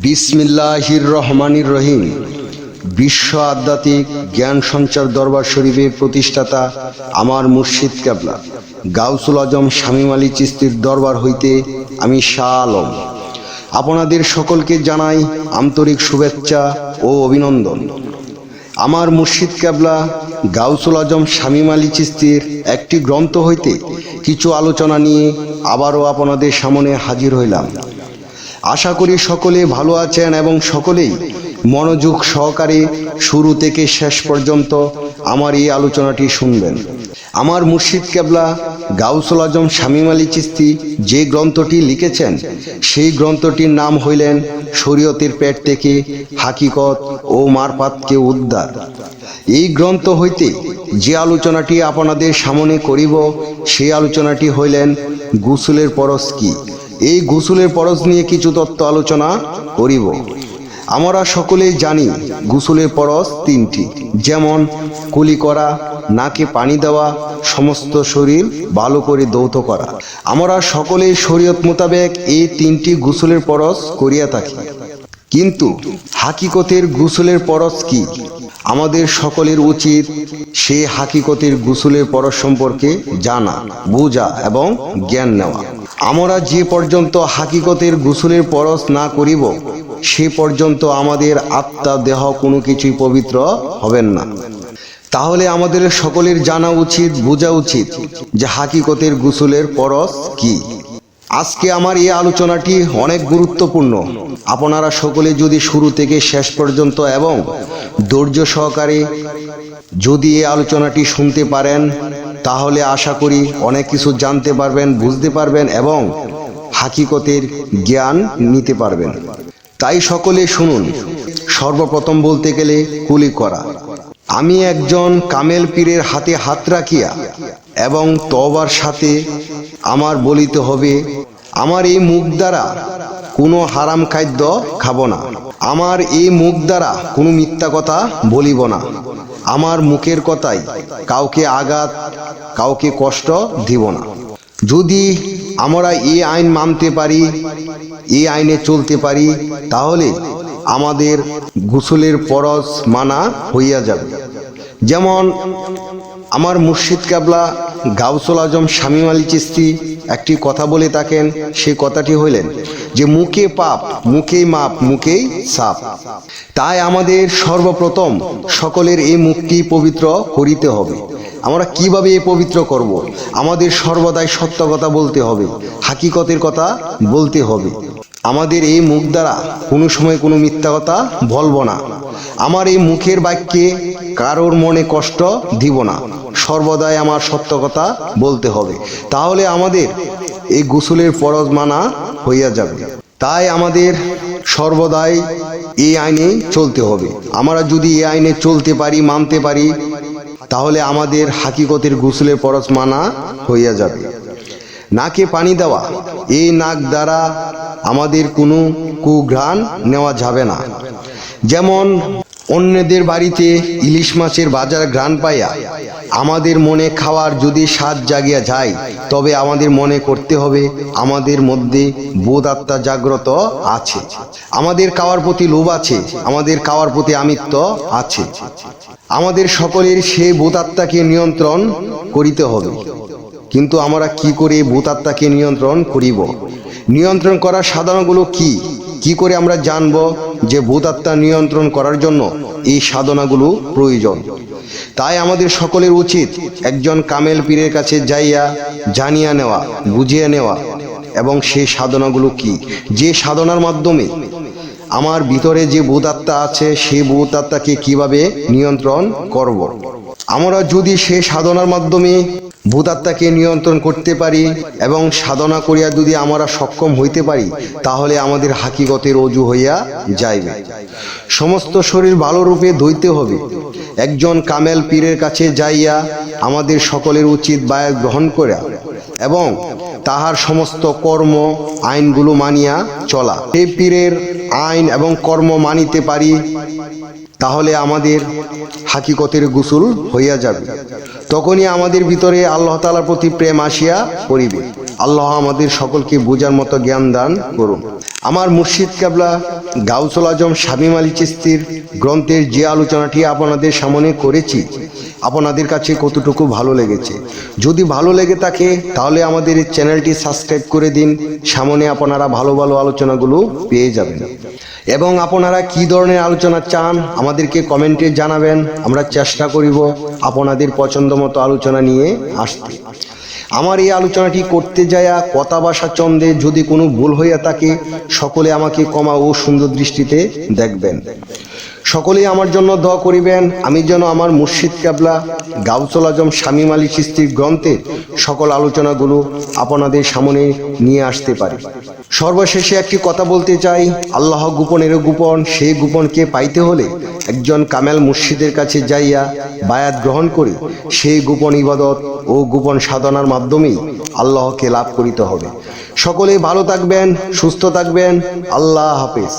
বিসমিল্লাহির রহমানির রহিম। বিশ্ব আধ্যাত্মিক জ্ঞান সঞ্চার দরবার শরীফের প্রতিষ্ঠাতা আমার মুর্শিদ কেবলা গাউসুল আজম শামীম আলী চিশতির দরবার হইতে আমি শাহ আলম আপনাদের সকলকে জানাই আন্তরিক শুভেচ্ছা ও অভিনন্দন। আমার মুর্শিদ কেবলা গাউসুল আজম শামীম আলী চিশতির একটি গ্রন্থ হইতে কিছু আলোচনা নিয়ে আবারও আপনাদের সামনে হাজির হইলাম। আশা করি সকলে ভালো আছেন এবং সকলেই মনোযোগ সহকারে শুরু থেকে শেষ পর্যন্ত আমার এই আলোচনাটি শুনবেন। আমার মুর্শিদ কেবলা গাউসুল আজম শামীম আলী চিশতি যে গ্রন্থটি লিখেছেন সেই গ্রন্থটির নাম হইলেন শরীয়তের পেট থেকে হাকিকত ও মারফাতকে উদ্ধার। এই গ্রন্থ হইতে যে আলোচনাটি আপনাদের সামনে করিব সেই আলোচনাটি হইলেন গোসলের ফরজ কি। এই গোসলের ফরজ নিয়ে কিছু তত্ত্ব আলোচনা করিব। আমরা সকলেই জানি গোসলের ফরজ তিনটি, যেমন কুলি করা, নাকে পানি দেওয়া, সমস্ত শরীর ভালো করে ধৌত করা। আমরা সকলেই শরীয়ত মোতাবেক এই তিনটি গোসলের ফরজ করিয়া থাকি, কিন্তু হাকিকতের গোসলের ফরজ কি? আমাদের সকলের উচিত সেই হাকিকতের গোসলের ফরজ সম্পর্কে জানা, বোঝা এবং জ্ঞান নেওয়া। আমরা যে পর্যন্ত হাকিকতের গোসলের ফরজ না করিব সে পর্যন্ত আমাদের আত্মা দেহ কোনো কিছুই পবিত্র হবেন না। তাহলে আমাদের সকলের জানা উচিত, বোঝা উচিত যে হাকিকতের গোসলের ফরজ কি। আজকে আমার এই আলোচনাটি অনেক গুরুত্বপূর্ণ। আপনারা সকলে যদি শুরু থেকে শেষ পর্যন্ত এবং ধৈর্য সহকারে যদি এই আলোচনাটি শুনতে পারেন তাহলে আশা করি অনেক কিছু জানতে পারবেন, বুঝতে পারবেন এবং হাকিকতের জ্ঞান নিতে পারবেন। তাই সকলে শুনুন। সর্বপ্রথম বলতে গেলে কুলি করা। আমি একজন কামেল পীরের হাতে হাত রাখিয়া এবং তওবার সাথে আমার বলিতে হবে, আমার এই মুখ দ্বারা কোনো হারাম খাদ্য খাব না, আমার এই মুখ দ্বারা কোনো মিথ্যা কথা বলিব না, আমার মুখের কথাই কাউকে আঘাত, কাউকে কষ্ট দিব না। যদি আমরা এই আইন মানতে পারি, এই আইনে চলতে পারি, তাহলে আমাদের গোসলের ফরজ মানা হইয়া যাবে। যেমন আমার মুর্শিদ কেবলা গাউসুল আজম শামীম আলী চিশতি একটি কথা বলে থাকেন, সেই কথাটি হইলেন যে মুখে পাপ, মুখেই মাপ, মুখেই সাপ। তাই আমাদের সর্বপ্রথম সকলের এই মুখটি পবিত্র করিতে হবে। আমরা কিভাবে এই পবিত্র করব? আমাদের সর্বদাই সত্য কথা বলতে হবে, হাকিকতের কথা বলতে হবে। আমাদের এই মুখ দ্বারা কোনো সময় কোনো মিথ্যা কথা বলবো না। আমার এই মুখের বাক্যে কারোর মনে কষ্ট দিব না। সর্বদাই আমার সত্য কথা বলতে হবে। তাহলে আমাদের এই গোসলের ফরজ মানা হইয়া যাবে। তাই আমাদের সর্বদাই এই আইনে চলতে হবে। আমরা যদি এই আইনে চলতে পারি, মানতে পারি, তাহলে আমাদের হাকিকতের গোসলের ফরজ মানা হইয়া যাবে। নাকে পানি দেওয়া। এই নাক দ্বারা আমাদের কোনো কুঘ্রাণ নেওয়া যাবে না। যেমন অন্যদের বাড়িতে ইলিশ মাছের বাজার ঘ্রাণ পাইয়া আমাদের মনে খাওয়ার যদি স্বাদ জাগিয়া যায়, তবে আমাদের মনে করতে হবে আমাদের মধ্যে বোধ আত্মা জাগ্রত আছে, আমাদের খাওয়ার প্রতি লোভ আছে, আমাদের খাওয়ার প্রতি আমিত্ব আছে। আমাদের সকলের সেই বোধ আত্মাকে নিয়ন্ত্রণ করিতে হবে। কিন্তু আমরা কি করে বোধ আত্মাকে নিয়ন্ত্রণ করিব? নিয়ন্ত্রণ করার সাধনাগুলো কি? কি করে আমরা জানব যে বোধ আত্মা নিয়ন্ত্রণ করার জন্য এই সাধনাগুলো প্রয়োজন? তাই আমাদের সকলের উচিত একজন কামেল পীরের কাছে যাইয়া জানিয়া নেওয়া, বুঝিয়ে নেওয়া এবং সেই সাধনাগুলো কি, যে সাধনার মাধ্যমে আমার ভিতরে যে বোধ আত্মা আছে সেই বোধ আত্মাকে কিভাবে নিয়ন্ত্রণ করব। আমরা যদি সেই সাধনার মাধ্যমে ভূতাত্মাকে নিয়ন্ত্রণ করতে পারি এবং সাধনা করিয়া যদি আমরা সক্ষম হইতে পারি, তাহলে আমাদের হাকিকতের অজু হইয়া যাইবে। সমস্ত শরীর ভালো রূপে ধুইতে হবে। একজন কামেল পীরের কাছে যাইয়া আমাদের সকলের উচিত বায়াত গ্রহণ করা এবং তাহার সমস্ত কর্ম আইনগুলো মানিয়া চলা। সেই পীরের আইন এবং কর্ম মানিতে পারি, তাহলে আমাদের হাকিকতের গোসল হইয়া যাবে। তখনই আমাদের ভিতরে আল্লাহ তাআলার প্রতি প্রেম আসিয়া পড়িবে। আল্লাহ আমাদের সকলকে বোঝার মতো জ্ঞান দান করুন। আমার মুর্শিদ কেবলা গাউসুল আজম শামীম আলী চিশতির গ্রন্থের যে আলোচনাটি আপনাদের সামনে করেছি, আপনাদের কাছে কতটুকু ভালো লেগেছে? যদি ভালো লেগে থাকে তাহলে আমাদের এই চ্যানেলটি সাবস্ক্রাইব করে দিন। সামনে আপনারা ভালো ভালো আলোচনাগুলো পেয়ে যাবেন। এবং আপনারা কি ধরনের আলোচনা চান আমাদেরকে কমেন্টে জানাবেন। আমরা চেষ্টা করিব আপনাদের পছন্দ মতো আলোচনা নিয়ে আসতে। আমার এই আলোচনাটি করতে যায়া কথা ভাষা চন্দে যদি কোনো ভুল হইয়া থাকে, সকলে আমাকে ক্ষমা ও সুন্দর দৃষ্টিতে দেখবেন। সকলেই আমার জন্য দোয়া করিবেন, আমি যেন আমার মুর্শিদ কেবলা গাউসুল আজম শামীম আলী চিশতির গ্রন্থের সকল আলোচনাগুলো আপনাদের সামনে নিয়ে আসতে পারি। সর্বশেষে একটি কথা বলতে চাই, আল্লাহ গোপনেরও গোপন। সেই গোপনকে পাইতে হলে একজন কামেল মুর্শিদের কাছে যাইয়া বায়াত গ্রহণ করে সেই গোপন ইবাদত ও গোপন সাধনার মাধ্যমেই আল্লাহকে লাভ করিতে হবে। সকলেই ভালো থাকবেন, সুস্থ থাকবেন। আল্লাহ হাফেজ।